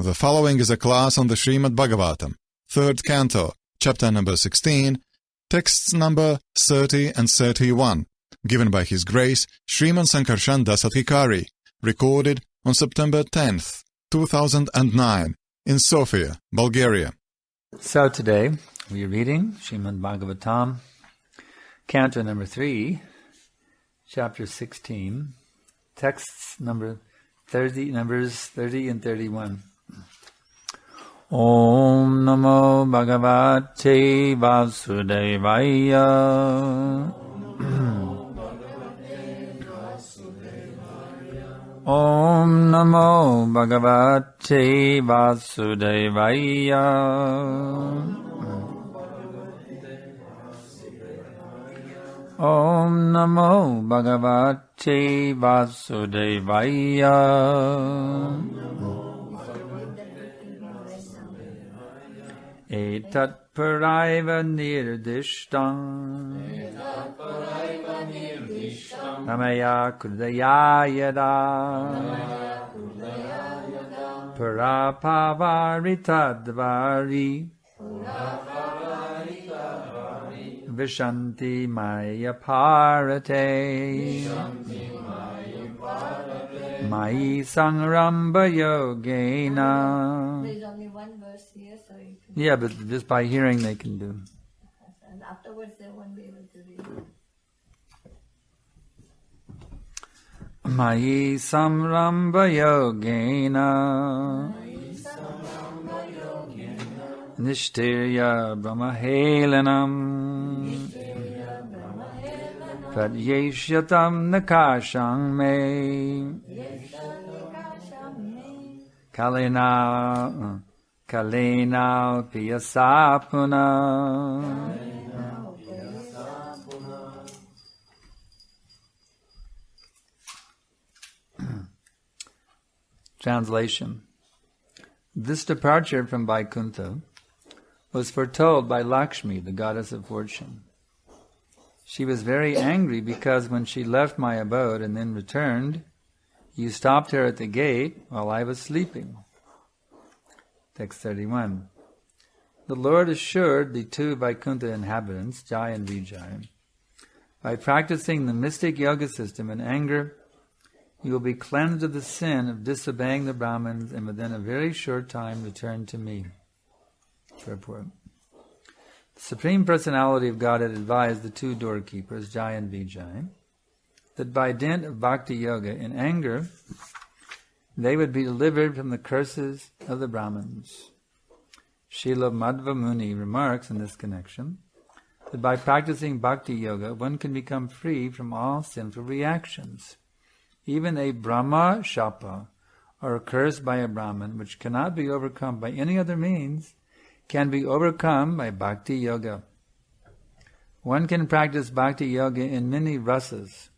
The following is a class on the Srimad Bhagavatam, 3rd Canto, chapter number 16, texts number 30 and 31, given by His Grace Sriman Sankarshan Dasathikari, recorded on September 10th, 2009, in Sofia, Bulgaria. So today we are reading Srimad Bhagavatam, Canto number 3, chapter 16, texts numbers 30 and 31. Om Namo Bhagavate Vasudevaya. Om Namo Bhagavate Vasudevaya. Om Namo Bhagavate Vasudevaya. Etat paraiva nirdishtam Ramaya kudaya yada Parapavaritadvari Vishanti maya parate Mai sangramba yogena. There's only one verse here, so you can... Yeah, but just by hearing they can do. And afterwards they won't be able to read. Mai samramba yogena Nishtirya brahmahelanam Pradyeshyatam nakashang me Kalena piyasapuna. Translation. This departure from Vaikuntha was foretold by Lakshmi, the goddess of fortune. She was very angry because when she left my abode and then returned, you stopped her at the gate while I was sleeping. Text 31. The Lord assured the two Vaikuntha inhabitants, Jai and Vijay, by practicing the mystic yoga system in anger, you will be cleansed of the sin of disobeying the Brahmins and within a very short time return to me. Purport. The Supreme Personality of Godhead advised the two doorkeepers, Jai and Vijay, that by dint of bhakti yoga in anger, they would be delivered from the curses of the Brahmins. Srila Madhva Muni remarks in this connection that by practicing bhakti yoga, one can become free from all sinful reactions. Even a Brahma Shapa, or a curse by a Brahmin, which cannot be overcome by any other means, can be overcome by bhakti yoga. One can practice bhakti yoga in many rasas.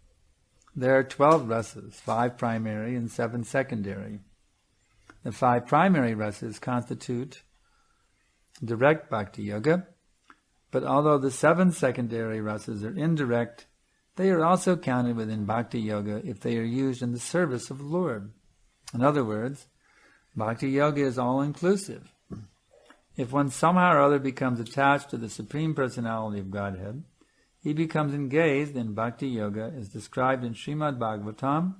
There are 12 rasas, 5 primary and 7 secondary. The 5 primary rasas constitute direct bhakti yoga, but although the 7 secondary rasas are indirect, they are also counted within bhakti yoga if they are used in the service of the Lord. In other words, bhakti yoga is all-inclusive. If one somehow or other becomes attached to the Supreme Personality of Godhead, he becomes engaged in bhakti yoga as described in Srimad Bhagavatam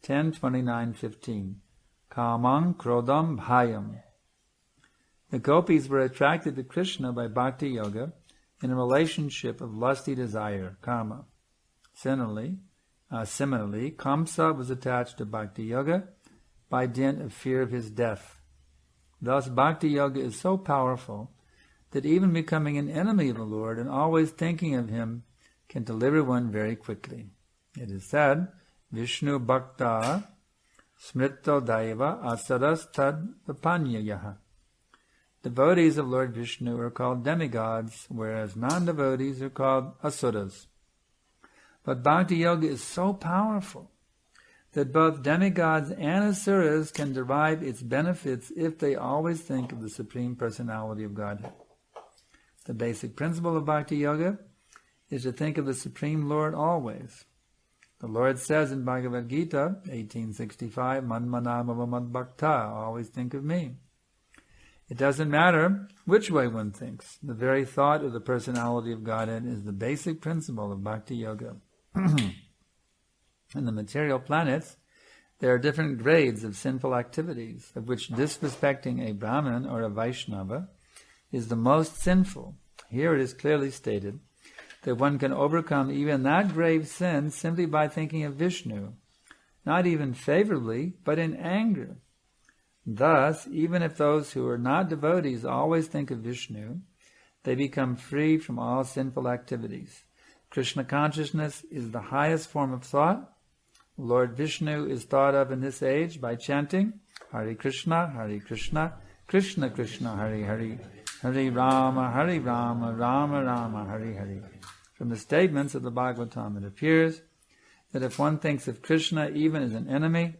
10:29-15. Kamang krodam bhayam. The gopis were attracted to Krishna by bhakti yoga in a relationship of lusty desire, karma. Similarly, Kamsa was attached to bhakti yoga by dint of fear of his death. Thus, bhakti yoga is so powerful that even becoming an enemy of the Lord and always thinking of Him can deliver one very quickly. It is said, Vishnu Bhakta Smrito Daiva Asaras Tad Vipanyayaha. Devotees of Lord Vishnu are called demigods, whereas non-devotees are called asuras. But bhakti yoga is so powerful that both demigods and asuras can derive its benefits if they always think of the Supreme Personality of Godhead. The basic principle of bhakti yoga is to think of the Supreme Lord always. The Lord says in Bhagavad Gita, 1865, Manmana mama mad bhakta, always think of me. It doesn't matter which way one thinks. The very thought of the personality of Godhead is the basic principle of Bhakti Yoga. In the material planets, there are different grades of sinful activities, of which disrespecting a Brahmin or a Vaishnava is the most sinful. Here it is clearly stated that one can overcome even that grave sin simply by thinking of Vishnu, not even favorably, but in anger. Thus, even if those who are not devotees always think of Vishnu, they become free from all sinful activities. Krishna consciousness is the highest form of thought. Lord Vishnu is thought of in this age by chanting Hare Krishna, Krishna Krishna, Hare Hare, Hare Rama, Rama Rama, Hare Hare. From the statements of the Bhagavatam, it appears that if one thinks of Krishna even as an enemy,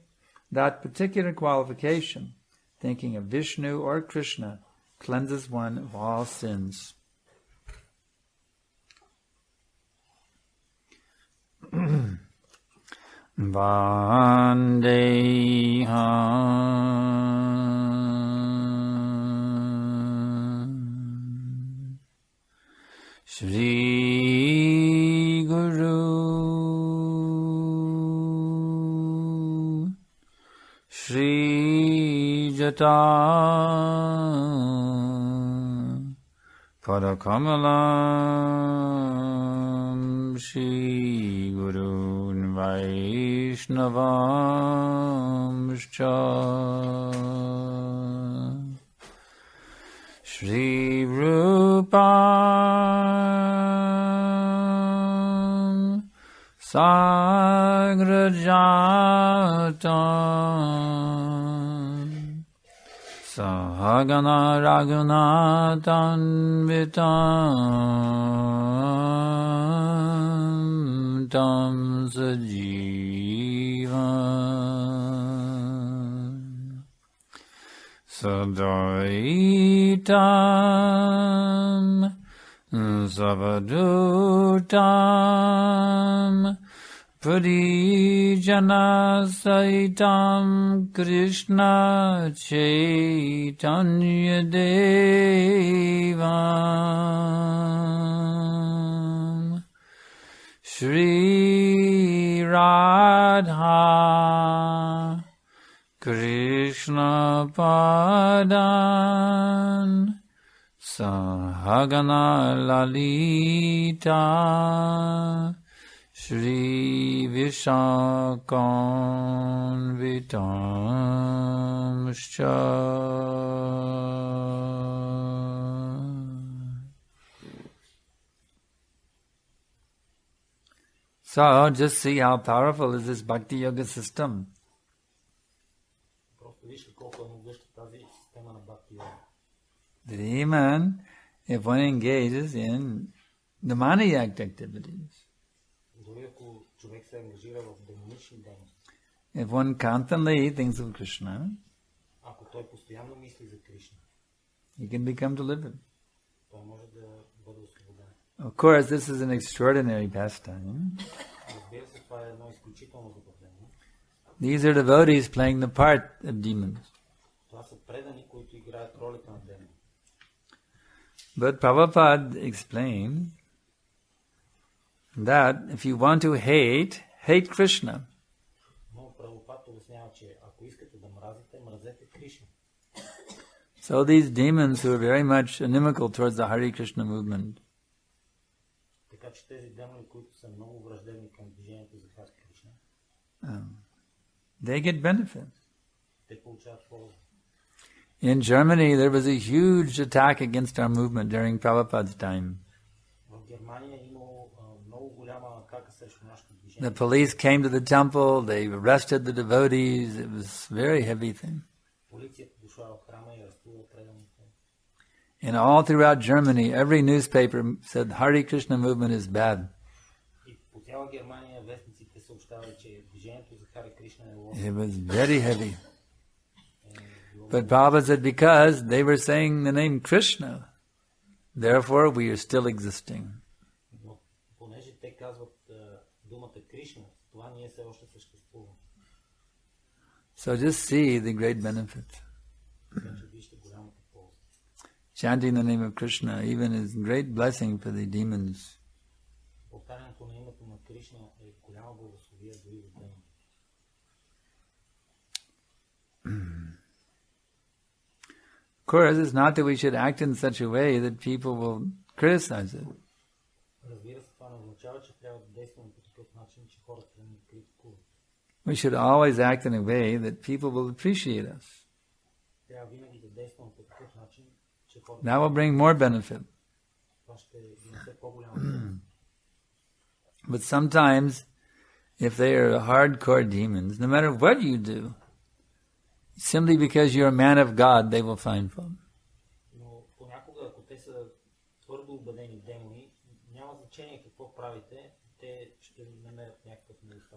that particular qualification, thinking of Vishnu or Krishna, cleanses one of all sins. Vandeham Shri Guru Shri Jata Padakamalam Shri Guru Vaishnavamscha Shri Rupam Sagrajatam Sahagana Raghunathan Vitam Tam Sajivan Sadaitam Savadutam Pradijana Saitam Krishna Chaitanya Devam Shri Radha Krishna Padan Sahagana Lalita Shri Vishakam Vitamscha. So, just see how powerful is this Bhakti Yoga system. That even if one engages in demoniac activities, if one constantly thinks of Krishna, he can become delivered. Of course, this is an extraordinary pastime. These are devotees playing the part of demons. But Prabhupada explained that if you want to hate Krishna. So these demons who are very much inimical towards the Hare Krishna movement, they get benefit. In Germany, there was a huge attack against our movement during Prabhupada's time. The police came to the temple, they arrested the devotees, it was a very heavy thing. And all throughout Germany, every newspaper said Hare Krishna movement is bad. It was very heavy. But Prabhupada said because they were saying the name Krishna, therefore we are still existing. So just see the great benefit. Chanting the name of Krishna even is great blessing for the demons. Of course, it's not that we should act in such a way that people will criticize it. We should always act in a way that people will appreciate us. That will bring more benefit. But sometimes, if they are hardcore demons, no matter what you do, simply because you're a man of God, they will find fault.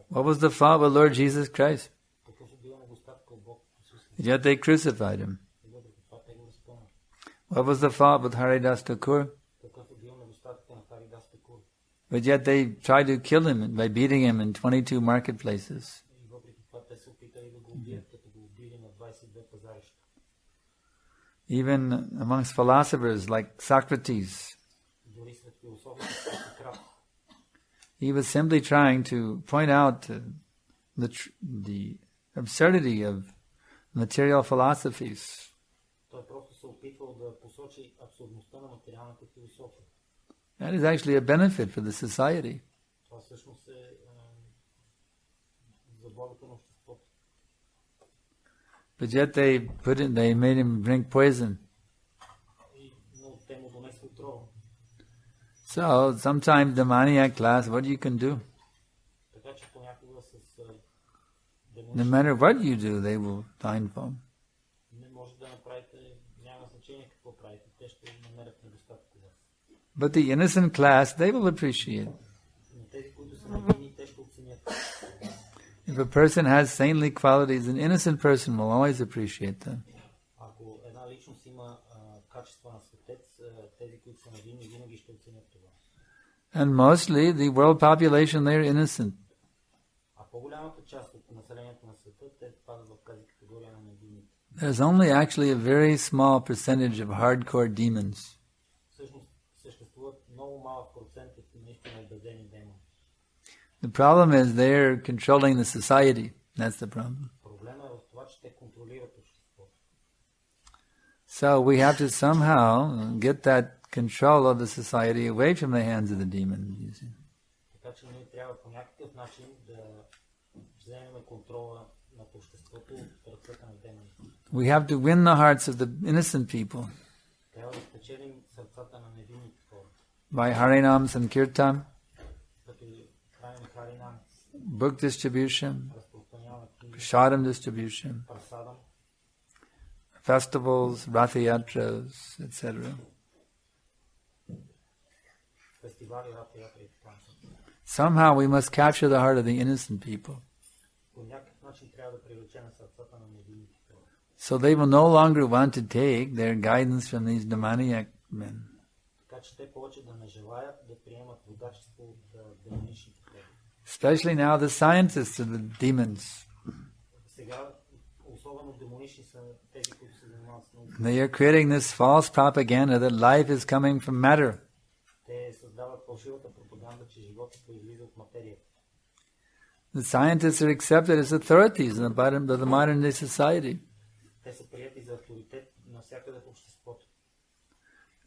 What was the fault with Lord Jesus Christ? Yet they crucified him. What was the fault with Haridas Thakur? But yet they tried to kill him by beating him in 22 marketplaces. Even amongst philosophers like Socrates, he was simply trying to point out the absurdity of material philosophies. That is actually a benefit for the society. But yet they made him drink poison. So sometimes the maniac class, what you can do? No matter what you do, they will find fault. But the innocent class, they will appreciate. If a person has saintly qualities, an innocent person will always appreciate them. And mostly the world population, they are innocent. There's only actually a very small percentage of hardcore demons. The problem is they're controlling the society. That's the problem. So we have to somehow get that control of the society away from the hands of the demons. You see. We have to win the hearts of the innocent people by Harinam Sankirtan, book distribution, prasadam distribution, festivals, rathayatras, etc. Somehow we must capture the heart of the innocent people. So they will no longer want to take their guidance from these demoniac men. Especially now the scientists are the demons. They are creating this false propaganda that life is coming from matter. The scientists are accepted as authorities in the modern day society.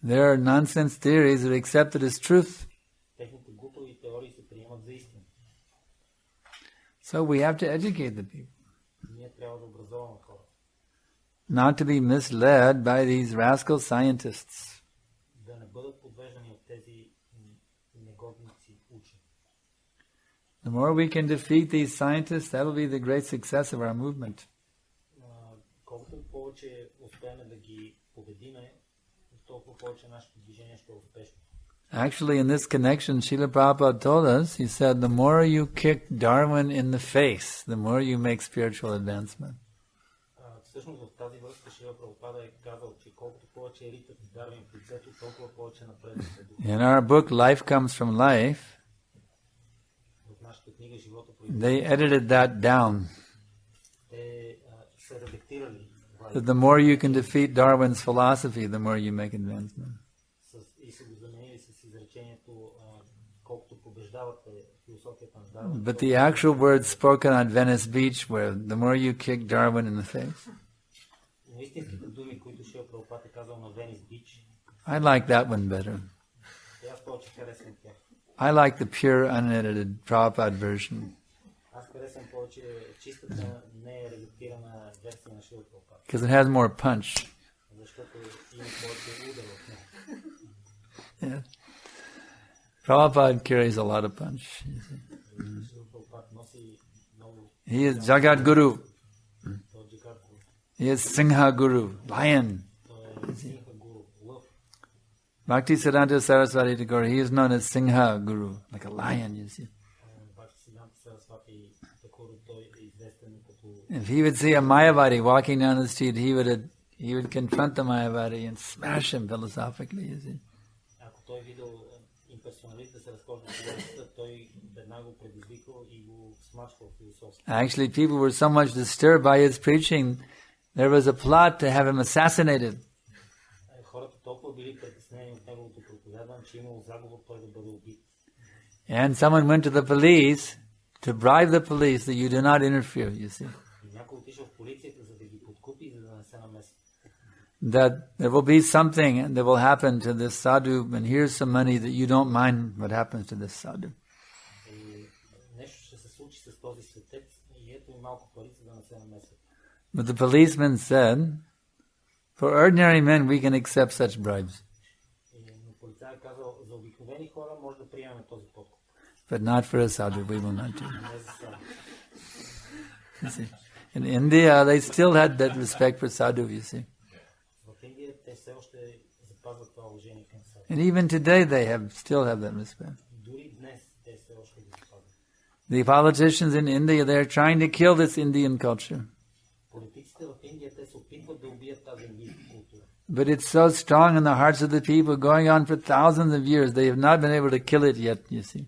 Their nonsense theories are accepted as truth. So we have to educate the people. Not to be misled by these rascal scientists. The more we can defeat these scientists, that will be the great success of our movement. Actually, in this connection, Srila Prabhupada told us, he said, the more you kick Darwin in the face, the more you make spiritual advancement. In our book, Life Comes from Life, They edited that down. That the more you can defeat Darwin's philosophy, the more you make advancement. But the actual words spoken on Venice Beach were, the more you kick Darwin in the face. I like that one better. I like the pure, unedited Prabhupada version. Because it has more punch. Yeah. Prabhupada carries a lot of punch. He is Jagat Guru. He is Singha Guru, lion. Bhakti Siddhanta Saraswati Thakur, he is known as Singha Guru, like a lion, you see. If he would see a Mayavadi walking down the street, he would confront the Mayavadi and smash him philosophically, you see. Actually, people were so much disturbed by his preaching, there was a plot to have him assassinated. And someone went to the police to bribe the police that you do not interfere, you see. That there will be something that will happen to this sadhu, and here's some money that you don't mind what happens to this sadhu. But the policeman said, for ordinary men we can accept such bribes. But not for a sadhu, we will not do. You see, in India, they still had that respect for sadhu, you see. And even today, they still have that respect. The politicians in India, they are trying to kill this Indian culture. But it's so strong in the hearts of the people, going on for thousands of years. They have not been able to kill it yet, you see.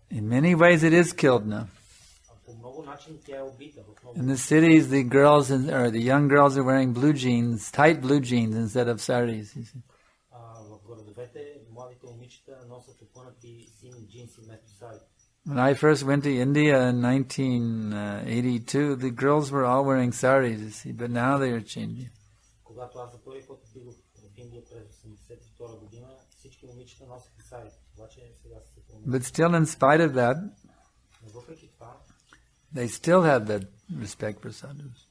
In many ways it is killed now. In the cities, the girls or the young girls are wearing blue jeans, tight blue jeans instead of saris, you see. When I first went to India in 1982, the girls were all wearing saris, you see, but now they are changing. But still, in spite of that, they still have that respect for sadhus.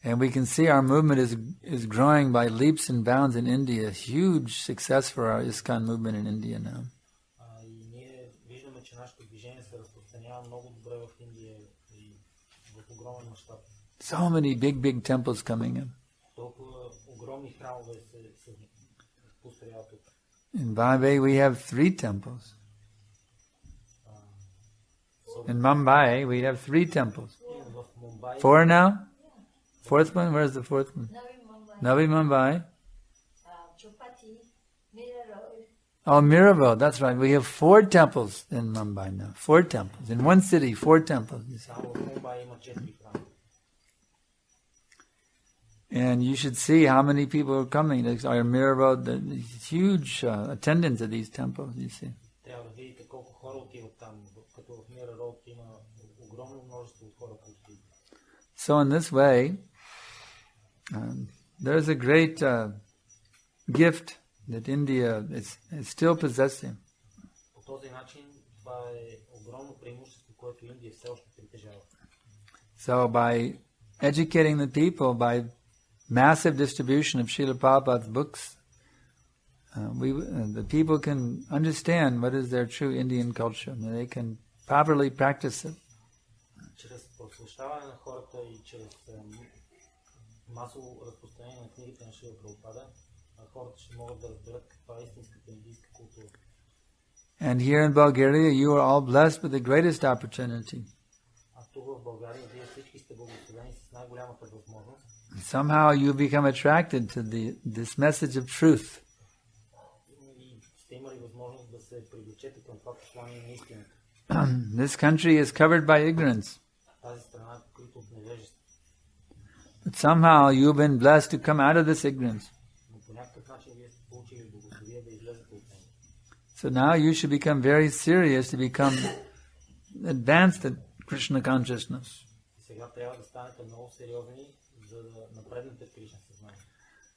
And we can see our movement is growing by leaps and bounds in India. Huge success for our ISKCON movement in India now. So many big temples coming in. In Bombay we have 3 temples. In Mumbai we have 3 temples. 4 now? 4th one? Where's the 4th one? Navi Mumbai. Oh, Mirabai, that's right. We have 4 temples in Mumbai now. 4 temples. In one city, 4 temples. You see. And you should see how many people are coming. There's our Mirabai, the huge attendance at these temples, you see. So in this way, there's a great gift that India is still possessing. So by educating the people, by massive distribution of Srila Prabhupada's books, the people can understand what is their true Indian culture, and they can properly practice it. And here in Bulgaria, you are all blessed with the greatest opportunity. Somehow you become attracted to this message of truth. This country is covered by ignorance. But somehow you've been blessed to come out of this ignorance. So now you should become very serious to become advanced at Krishna consciousness.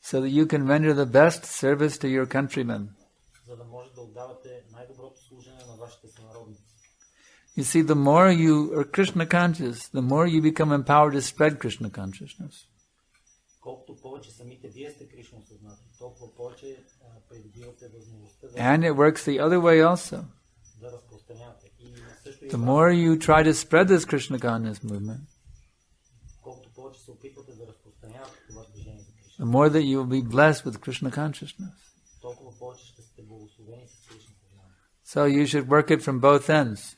So that you can render the best service to your countrymen. You see, the more you are Krishna conscious, the more you become empowered to spread Krishna consciousness. And it works the other way also. The more you try to spread this Krishna consciousness movement, the more that you will be blessed with Krishna consciousness. So you should work it from both ends.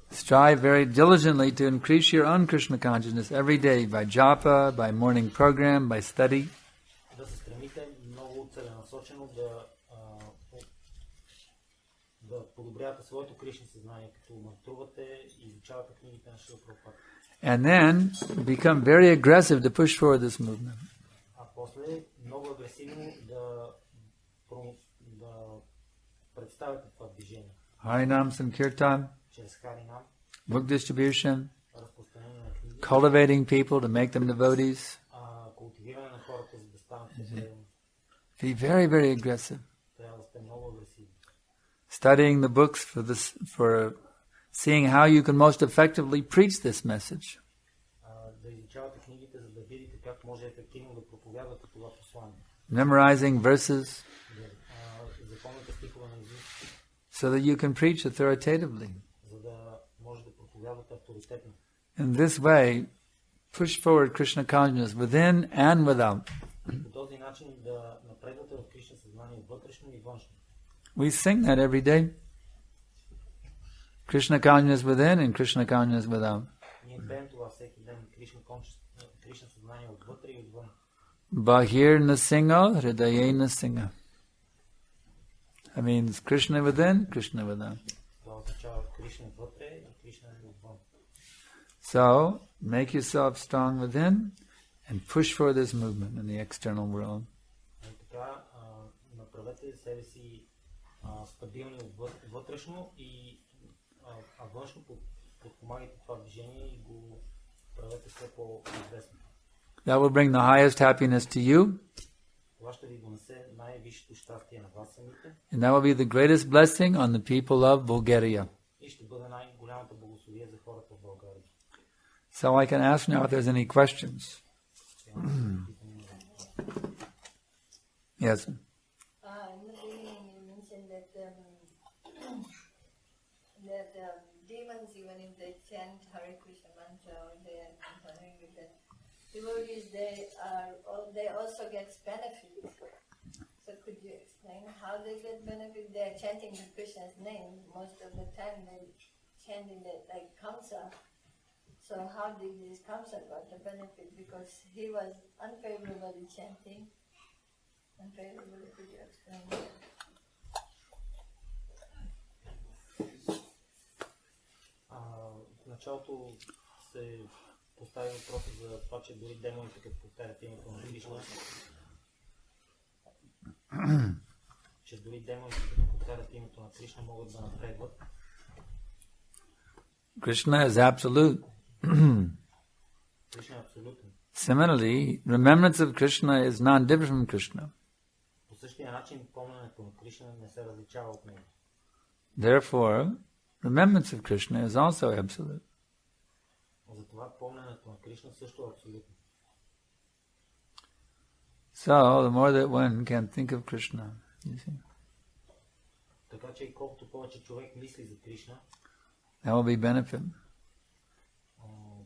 Strive very diligently to increase your own Krishna consciousness every day by japa, by morning program, by study. And then become very aggressive to push forward this movement. Harinam Sankirtan, book distribution, cultivating people to make them devotees. Be very, very aggressive. Studying the books for seeing how you can most effectively preach this message. Memorizing verses so that you can preach authoritatively. In this way, push forward Krishna consciousness within and without. We sing that every day. Krishna consciousness within and Krishna consciousness without. Bahir nasinga, hridaye nasinga. That means Krishna within, Krishna without. So, make yourself strong within and push for this movement in the external world. That will bring the highest happiness to you. And that will be the greatest blessing on the people of Bulgaria. So I can ask now if there's any questions. Yes. In the beginning you mentioned that demons, even if they chant Hare Krishna mantra or they are continuing with that, devotees they also get benefit. So could you explain how they get benefit? They are chanting Krishna's name most of the time. They chant in the Kamsa. So how did this Kamsa got the benefit? Because he was unfavorably chanting. Unfavorably, could you explain that? В началото се постави въпроса за това, че дори демоните, като повтарят името на Кришна, могат да напредват. Krishna is absolute. Кришна е абсолютен. Similarly, remembrance of Krishna is non-different from Krishna. По същия начин помненето на Кришна не се различава от него. Therefore, remembrance of Krishna is also absolute. Затова помненето на Кришна също е абсолютно. So, the more that one can think of Krishna, you see, така че и колкото повече човек мисли за Кришна, that will be benefit.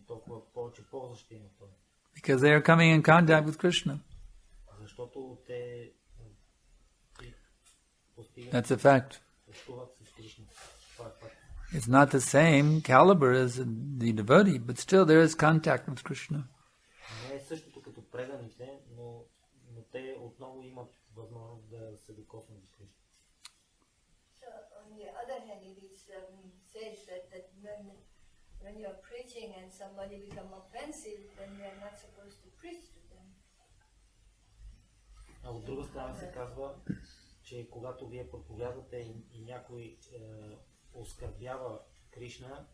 Толкова повече полза ще има той. Because they are coming in contact with Krishna. Защото те постигат. That's a fact. It's not the same caliber as the devotee, but still there is contact with Krishna. Не е същото като преданите, но те отново имат възможност да се докоснат до Кришна. So on the other hand, it is said that when you are preaching and somebody become offensive, then you are not supposed to preach to them. А от друга страна се казва, че когато вие проповядвате и някой оскърбява Кришна,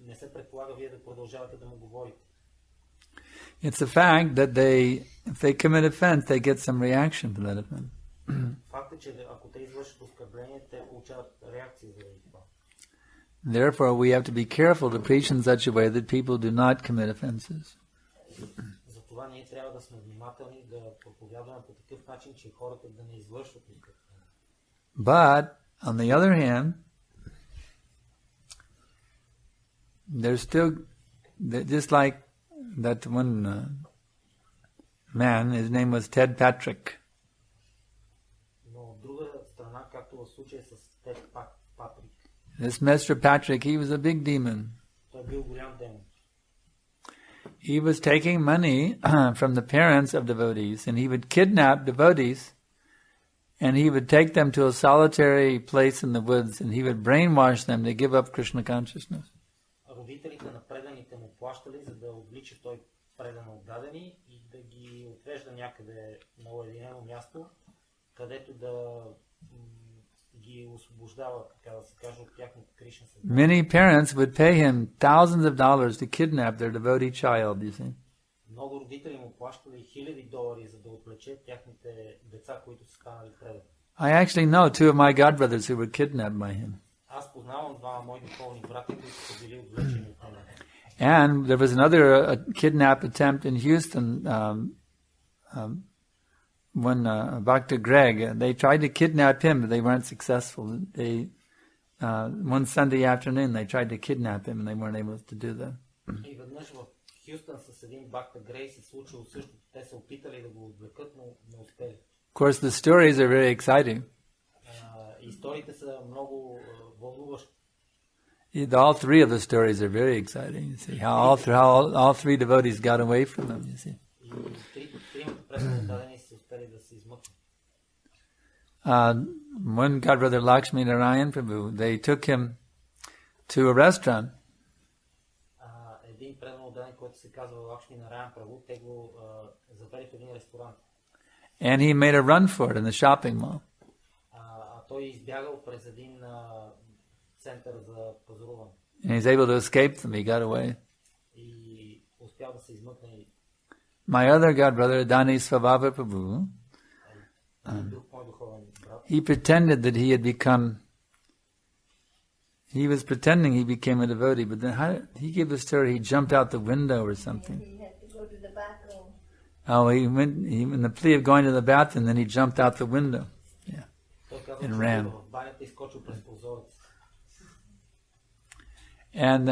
не се предполага вие да продължавате да му говорите. It's a fact that if they commit offense, they get some reaction for that offense. Факт е, че ако те извършат оскърбление, те получават реакция заради това. Therefore, we have to be careful to preach in such a way that people do not commit offenses. Затова ние трябва да сме внимателни да проповядваме по такъв начин, че хората да не извършват никакъв. But on the other hand, there's still just like that one man. His name was Ted Patrick. Но от друга страна, както в случая с Тед Патрик. This Mr. Patrick, he was a big demon. Той бил голям демон. He was taking money from the parents of devotees, and he would kidnap devotees, and he would take them to a solitary place in the woods, and he would brainwash them to give up Krishna consciousness. Родителите на преданите му плащали, за да облича той предано отдадени и да ги отвежда някъде на уединено място, където да ги освобождава, така да се каже, от тяхното Кришна съзнание. Many parents would pay him thousands of dollars to kidnap their devotee child, you see. Много родители му плащали $1000, за да отвлече тяхните деца, които са станали предани. I actually know two of my godbrothers who were kidnapped by him. Аз познавам двама мои духовни брати, които са били отвлечени от него. And there was another kidnap attempt in Houston when Dr. Greg, they tried to kidnap him, but they weren't successful. One Sunday afternoon, they tried to kidnap him, and they weren't able to do that. И веднъж в Хюстън с един Бакта Грей се случило същото. Те се опитали да го отвлекат, но не успели. Of course, the stories are very exciting. Историите са много вълнуващи. All three of the stories are very exciting. You see how all three devotees got away from them. You see. One godbrother Lakshmi Narayan Prabhu, they took him to a restaurant. Един предан отдаден, който се казва Лакшми Нараян Прабhu, те го завели в един ресторант. And he made a run for it in the shopping mall. Той избягал през един център за пазаруване. And he's able to escape them. He got away. И успял да се измъкне. My other godbrother, Dani Svabhava Prabhu, he pretended that he was pretending he became a devotee, but then he gave the story, he jumped out the window or something. He had to go to the bathroom. Oh, in the plea of going to the bathroom, then he jumped out the window. Yeah. And ran. And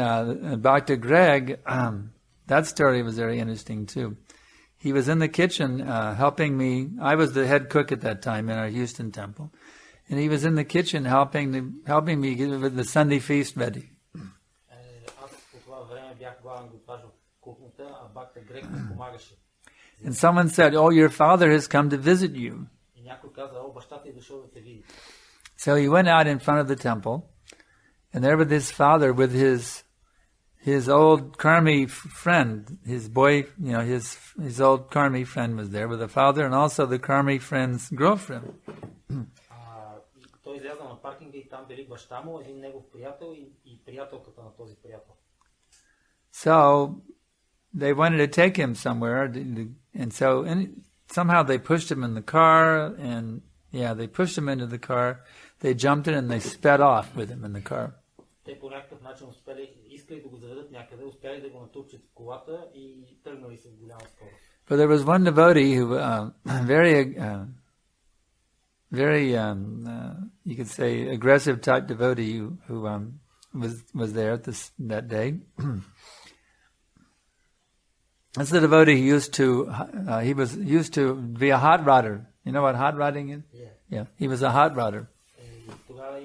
Dr. Greg, that story was very interesting too. He was in the kitchen helping me. I was the head cook at that time in our Houston temple. And he was in the kitchen helping me get the Sunday feast ready. And someone said, "Oh, your father has come to visit you." So he went out in front of the temple, and there was his father with his old Karmi friend, his boy, his old Karmi friend was there with the father, and also the Karmi friend's girlfriend. Той излязъл на паркинга и там били баща му, един негов приятел и приятелката на този приятел. So they wanted to take him somewhere, and somehow they pushed him in the car, and they pushed him into the car. They jumped in and they sped off with him in the car. Те по някакъв начин искали да го заведат някъде, успяли да го натупчат в колата и тръгнали с голяма скорост. But there was one devotee who, very, you could say, aggressive type devotee who was there that day. That's the devotee he was used to be a hot rodder. You know what hot rodding is? Yeah. He was a hot rodder. Тогава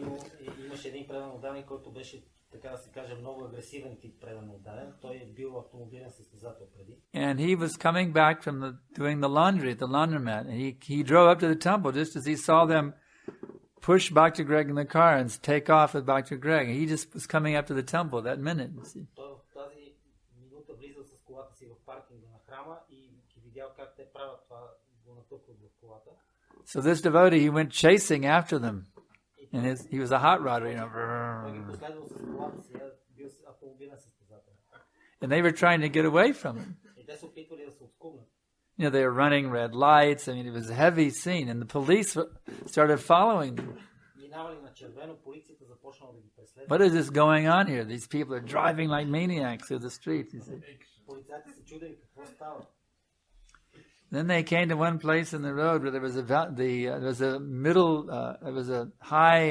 имаше един предан отдаден, който беше така да се каже, много агресивен тип предан отдаден. Той е бил автомобилен състезател преди. And he was coming back from doing the laundry at the laundromat. And he drove up to the temple just as he saw them push Dr. Greg in the car and take off with Dr. Greg. He just was coming up to the temple that minute. You see. Той в тази минута влизал с колата си в паркинга на храма и ги видял как те правят това, го натъпват в колата. So this devotee, he went chasing after them. And he was a hot rodder, you know. And they were trying to get away from him. You know, they were running red lights. I mean, it was a heavy scene. And the police started following them. What is this going on here? These people are driving like maniacs through the streets, you see. Then they came to one place in the road where there was a high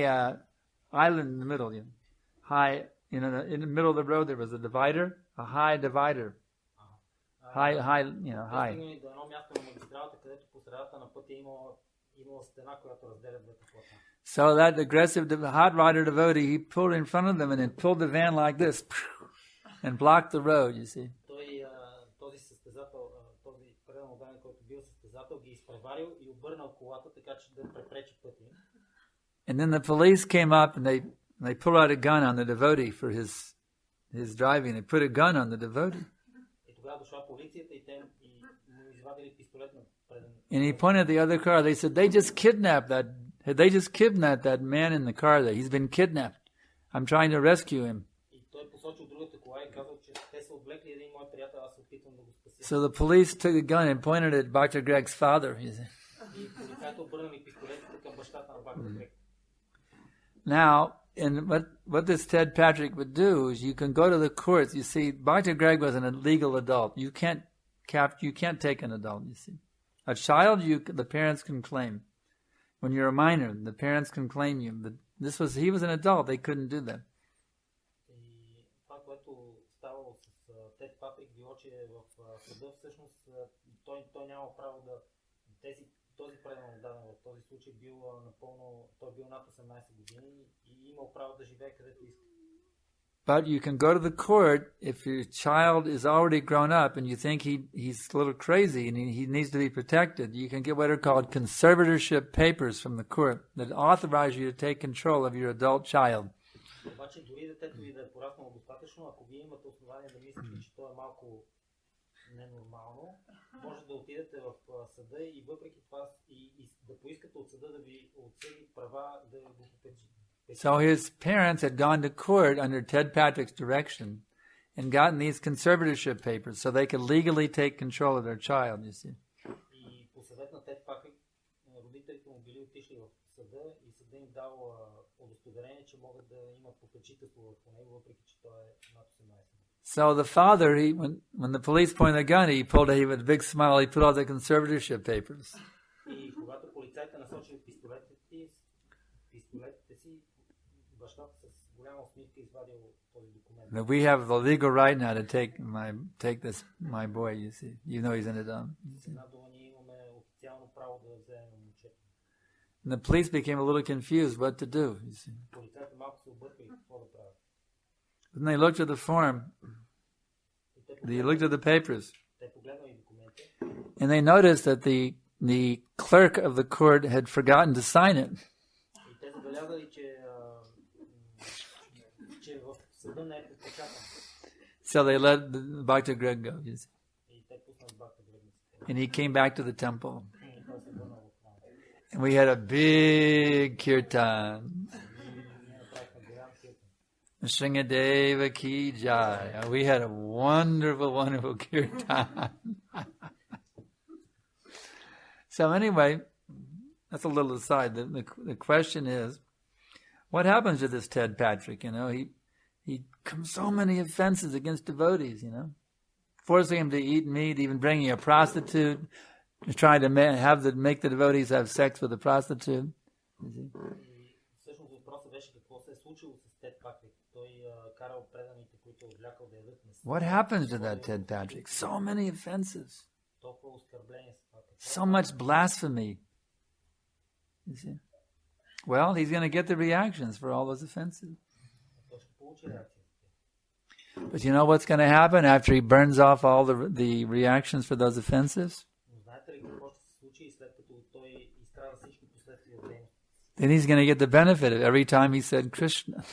island in the middle. You know, high, you know, in the middle of the road there was a divider, a high divider. High, you know, high. So that aggressive hot rodder devotee, he pulled in front of them and then pulled the van like this and blocked the road, you see. And then the police came up and they pulled out a gun on the devotee for his driving. They put a gun on the devotee. And he pointed at the other car. They said, they just kidnapped that man in the car there. He's been kidnapped. I'm trying to rescue him. So the police took a gun and pointed at Dr. Greg's father. You see. Now, and what this Ted Patrick would do is you can go to the courts. You see, Dr. Greg was an illegal adult. You can't take an adult, you see. A child, the parents can claim. When you're a minor, the parents can claim you. But he was an adult. They couldn't do that. Този преден даден в този случай бил напълно, той бил над 18 години и имал право да живее където иска. But you can go to the court if your child is already grown up and you think he's a little crazy and he needs to be protected. You can get what are called conservatorship papers from the court that authorize you to take control of your adult child. Обаче дори детето ви да е пораснало достатъчно, ако вие имате основание да мислите, че то е малко ненормално, може да отидете в съда и въпреки това и да поискате от съда да ви отсъди права да го попечи. So his parents had gone to court under Ted Patrick's direction and gotten these conservatorship papers so they could legally take control of their child, you see. И по съвет на Тед Патрик родителите му били отишли в съда и съда им дал удостоверение, че могат да имат попечителство върху него, въпреки че той е над 18. So the father, when the police pointed the gun, he pulled out with a big smile, he put out the conservatorship papers. И когато полицайите насочили пистолетите си, бащата с голяма усмивка извадил този документ. But we have the legal right now to take my boy, you see. You know he's in it. Ние имаме официално право да вземем момчето. And the police became a little confused what to do, you see. Полицайите малко се объркали какво да правят. Then they looked at the form. They looked at the papers. And they noticed that the clerk of the court had forgotten to sign it. So they let Bhakta Greg go. And he came back to the temple. And we had a big kirtan. Shringadeva ki jai. We had a wonderful, wonderful kirtan. So anyway, that's a little aside. The question is, what happens to this Ted Patrick? You know, he commits so many offenses against devotees, you know, forcing him to eat meat, even bringing a prostitute, trying to make the devotees have sex with a prostitute. You see? What happens to that Ted Patrick? So many offenses. So much blasphemy. You see? Well, he's going to get the reactions for all those offenses. получи реакция. But you know what's going to happen after he burns off all the reactions for those offenses? Но знаете ли какво ще се случи след като той изстрада всички последствия от дейност? Then he's going to get the benefit of every time he said Krishna.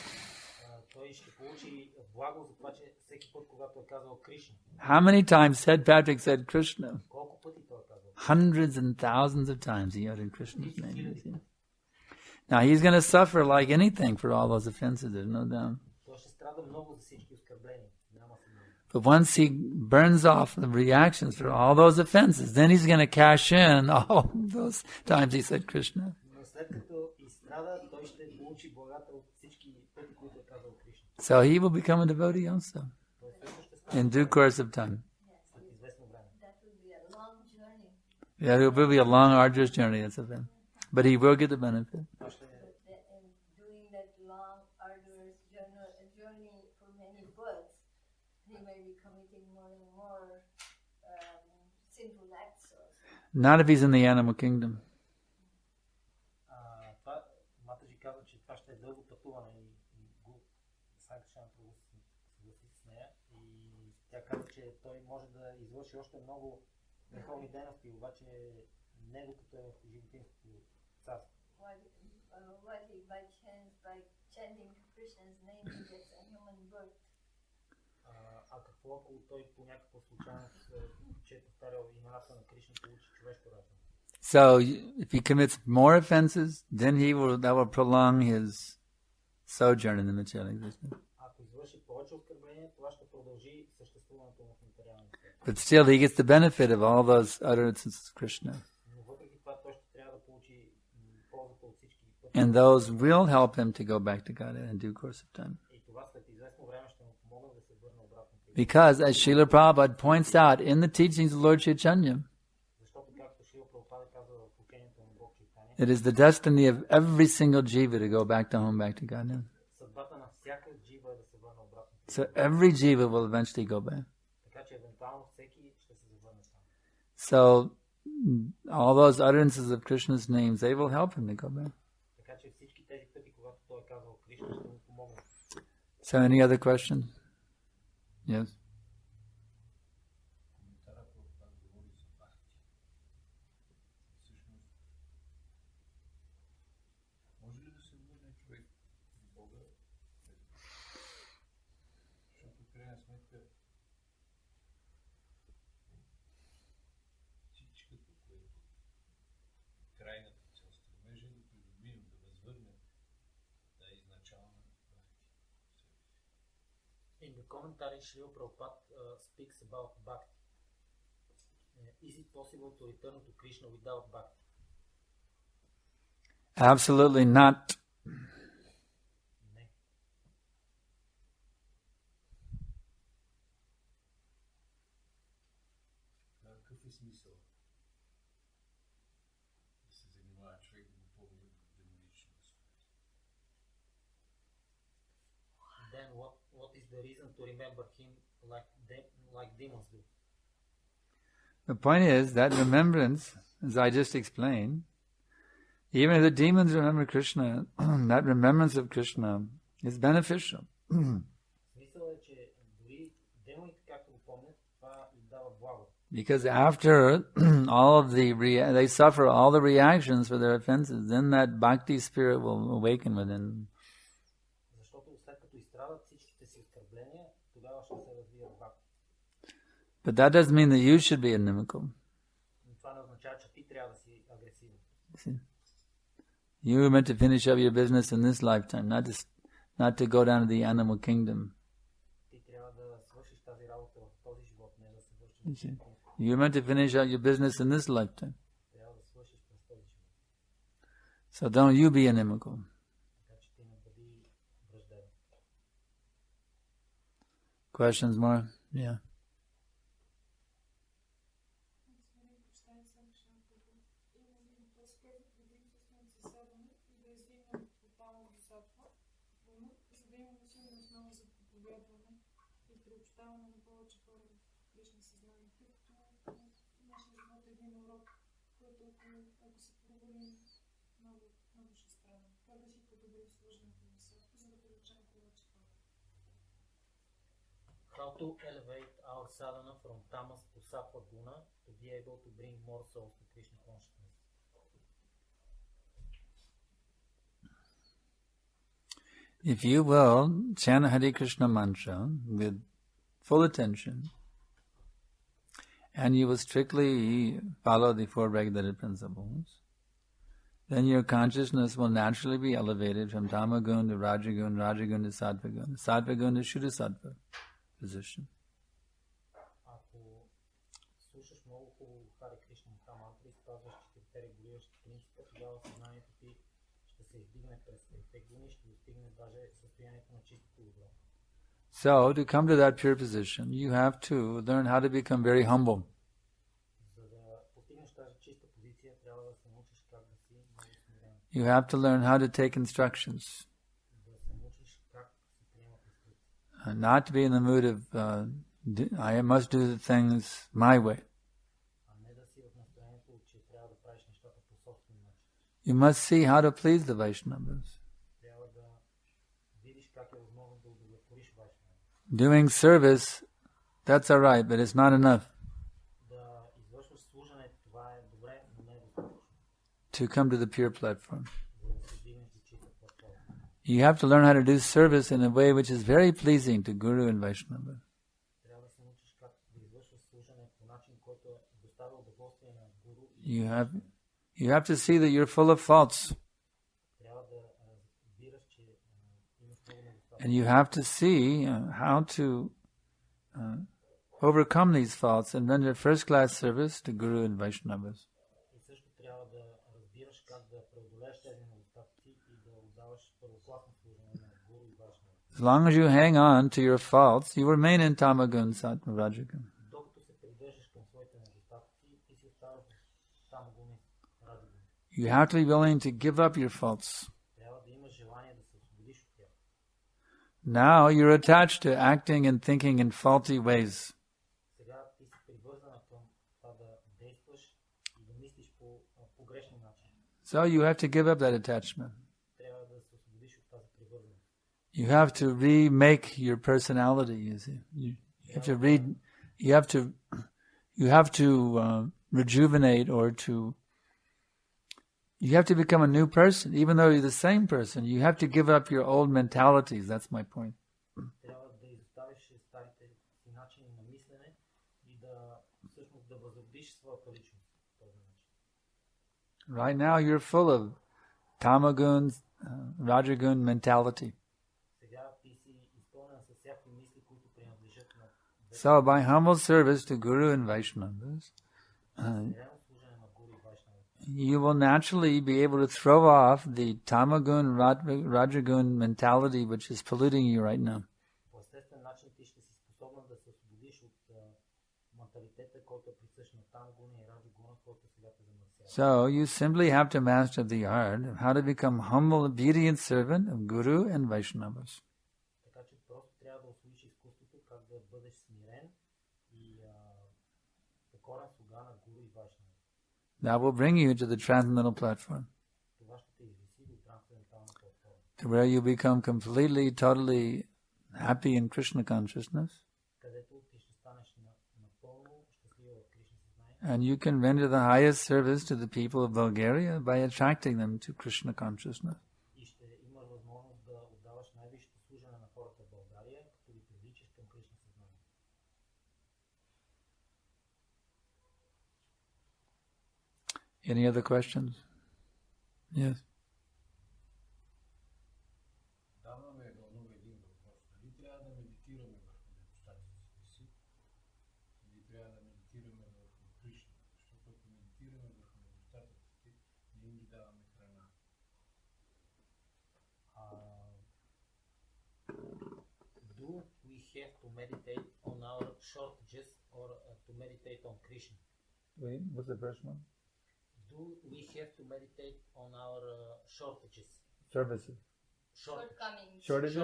Той ще получи благо за това, че всеки път, когато е казал Кришна. How many times St. Patrick said Krishna? Колко пъти той е казал? Hundreds and thousands of times he uttered Krishna's name. Now he's going to suffer like anything for all those offenses, there's no doubt. Той ще страда много за всички оскърбления. Няма съмнение. But once he burns off the reactions for all those offenses, then he's going to cash in all those times he said Krishna. Но след като изстрада, той ще получи благата от всички пъти, които е казал Кришна. So he will become a devotee also in due course of time. След известно време. That will be a long journey. Yeah, it will be a long, arduous journey, that's a thing. But he will get the benefit. But in doing that long, arduous journey for many births, he may be committing more and more sinful acts also. Not if he's in the animal kingdom. Това, Матаджи каза, че това ще е дълго пътуване и Санкаршан съгласи с нея и тя каза, че той може да извърши още много върховни дейности, обаче не докато е в животинското царство. What he by chance, by chanting Krishna's name, he gets a human birth. А какво ако той по някаква случайност, че е повтарял имената на Кришна, получи човешко раждане? So if he commits more offenses, then that will prolong his sojourn in the material existence. Ако извърши повече оскърбления, това ще продължи съществуването му в материалния свят. But still, he gets the benefit of all those utterances of Krishna. Но въпреки това, той ще трябва да получи ползата от всички пъти. And those will help him to go back to God in due course of time. И това след известно време ще му помогне да се върне обратно. Because, as Srila Prabhupada points out in the teachings of Lord Chaitanya, Защото, както Шрила Прабхупада казва в учението на Бог Чайтания, it is the destiny of every single jiva to go back to home, back to God. съдбата на всяка джива е да се върне обратно. So every jiva will eventually go back. Така че евентуално всеки ще се завърне там. So all those utterances of Krishna's names, they will help him to go back. Така че всички тези пъти, когато той е казал Кришна, ще му помогнат. So any other questions? Yes. In the commentary, Srila Prabhupada speaks about bhakti. Is it possible to return to Krishna without bhakti? Absolutely not. Не. Какъв е смисъл да се занимава човек да го помни демонично? Then what is the reason to remember him like demons do? The point is that remembrance, as I just explained, even if the demons remember Krishna, that remembrance of Krishna is beneficial. Смисъл е, че дори демоните, както го помнят, това им дава благо. Because after all of they suffer all the reactions for their offenses, then that bhakti spirit will awaken within. Защото след като изстрадат всичките си оскърбления, тогава ще се развие бхакти. But that doesn't mean that you should be inimical. Но това не означава, че ти трябва да си агресивен. You are meant to finish up your business in this lifetime, not to go down to the animal kingdom. Ти трябва да свършиш тази работа в този живот, не да се вършиш. You are meant to finish out your business in this lifetime. Трябва да свършиш през този живот. So don't you be inimical. Така че ти не бъди враждебен. Questions more? Yeah. How to elevate our sadhana from tamas to sattva guna to be able to bring more souls to Krishna consciousness. If you will chant Hare Krishna mantra with full attention, and you will strictly follow the four regulated principles, then your consciousness will naturally be elevated from Tamagun to Rajagun, Rajagun to Sattvagun, Sattvagun to Shuddha-sattva position. Ако слушаш много хубаво Харе Кришна мантра и спазваш четирите регулиращи принципа, тогава съзнанието ти ще се издигне през трите гуни и ще достигне даже състоянието на чистото добро. So, to come to that pure position, you have to learn how to become very humble. За да постигнеш тази чиста позиция, трябва да се научиш как да си много смирен. You have to learn how to take instructions. Да се научиш как се приемат инструкции. Not to be in the mood of, I must do the things my way. А не да си в настроението, че трябва да правиш нещата по собствен начин. You must see how to please the Vaishnavas. Трябва да видиш как е възможно да удовлетвориш Вайшнавите. Doing service, that's all right, but it's not enough Да извършваш служене, това е добре, но не е достатъчно. to come to the pure platform. За да се дигнеш до чиста платформа. You have to learn how to do service in a way which is very pleasing to Guru and Vaishnava. Трябва да се научиш как да извършваш служене по начин, който доставя удоволствие на гуру и You have to see that you're full of faults, трябва да разбираш, че имаш много недостатъци. and you have to see how to overcome these faults and render first-class service to Guru and Vaishnavas. И също трябва да разбираш как да преодолееш тези недостатъци и да отдаваш първокласно служене на гуру и Вайшнава. As long as you hang on to your faults, you remain in Tamagun, Sattva, Rajagun. Докато се придържаш към своите недостатъци, ти си оставаш там гуни, раджагуни. You have to be willing to give up your faults. Трябва да имаш желание да се освободиш от тях. Now you're attached to acting and thinking in faulty ways. Сега ти си привързана към това да действаш и да мислиш по погрешни начини. So you have to give up that attachment. Трябва да се освободиш от тази привързаност. You have to remake your personality, you see. You have to rejuvenate or you have to become a new person. Even though you're the same person, you have to give up your old mentalities. That's my point. Трябва да изоставиш старите си начини на мислене и да всъщност да възродиш своята личност по този начин. Right now you're full of Tamagun, Rajagun mentality. Сега ти си изпълнен с всякакви мисли, които принадлежат на So by humble service to Guru and Vaishnavas, смирено служене на гуру и Вайшнава, you will naturally be able to throw off the Tamagun, Rajagun mentality which is polluting you right now. по естествен начин ти ще си способна да се освободиш от менталитета, който е присъщ на Тамагуна и Раджагуна, който сега те замърсява. So you simply have to master the art of how to become humble, obedient servant of Guru and Vaishnavas. Така че просто трябва да освоиш изкуството как да бъдеш смирен и покорен слуга на гуру и Вайшнава. That will bring you to the transcendental platform, Това ще те извиси до трансцендентална платформа, to where you become completely, totally happy in Krishna consciousness, където ти ще станеш напълно щастлива в Кришна съзнание and you can render the highest service to the people of Bulgaria by attracting them to Krishna consciousness. и ще имаш възможност да отдаваш най-висшето служене на хората в България, като ги привличаш към Кришна съзнание. Any other questions? Yes. Даваме вълнува един въпрос. Дали трябва да медитираме върху недостатъците си, или трябва да медитираме върху Кришна? Защото ако медитираме върху недостатъците, ние им ги даваме храна. Do we have to meditate on our shortages or to meditate on Krishna? Wait, what's the first one? Do we have to meditate on our shortages? Services. Shortcomings. Shortages?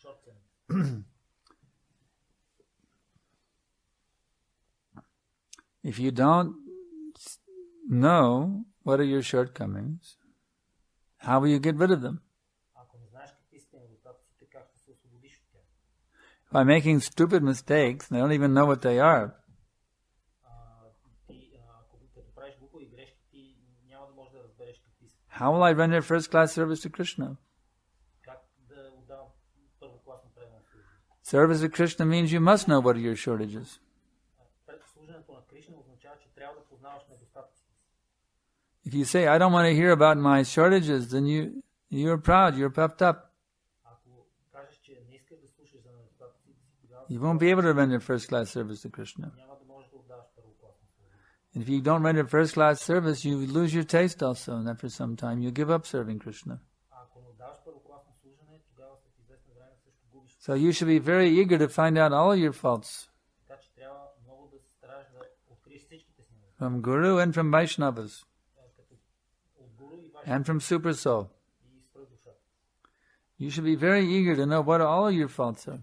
Shortcomings. If you don't know what are your shortcomings, how will you get rid of them? Ако не знаеш какви са недостатъците, как ще се освободиш от тях? by making stupid mistakes, they don't even know what they are. How will I render first-class service to Krishna? Service to Krishna means you must know what are your shortages. If you say, I don't want to hear about my shortages, then you're proud, you're puffed up. You won't be able to render first-class service to Krishna. And if you don't render first-class service, you lose your taste also, and after some time you give up serving Krishna. So you should be very eager to find out all your faults from Guru and from Vaishnavas and from Super Soul. You should be very eager to know what all your faults are.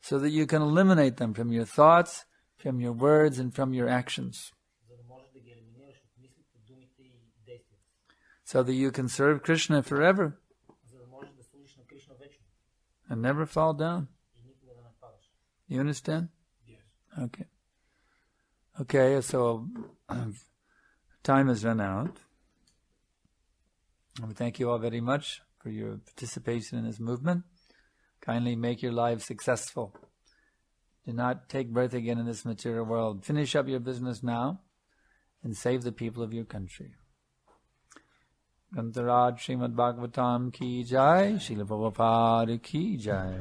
So that you can eliminate them from your thoughts, from your words, and from your actions. So that you can serve Krishna forever and never fall down. You understand? Yes. Okay. Okay, so time has run out. We thank you all very much for your participation in this movement. Kindly make your lives successful. Do not take birth again in this material world. Finish up your business now and save the people of your country. Gantharaj Srimad Bhagavatam ki jai, Srila Prabhupada ki jai.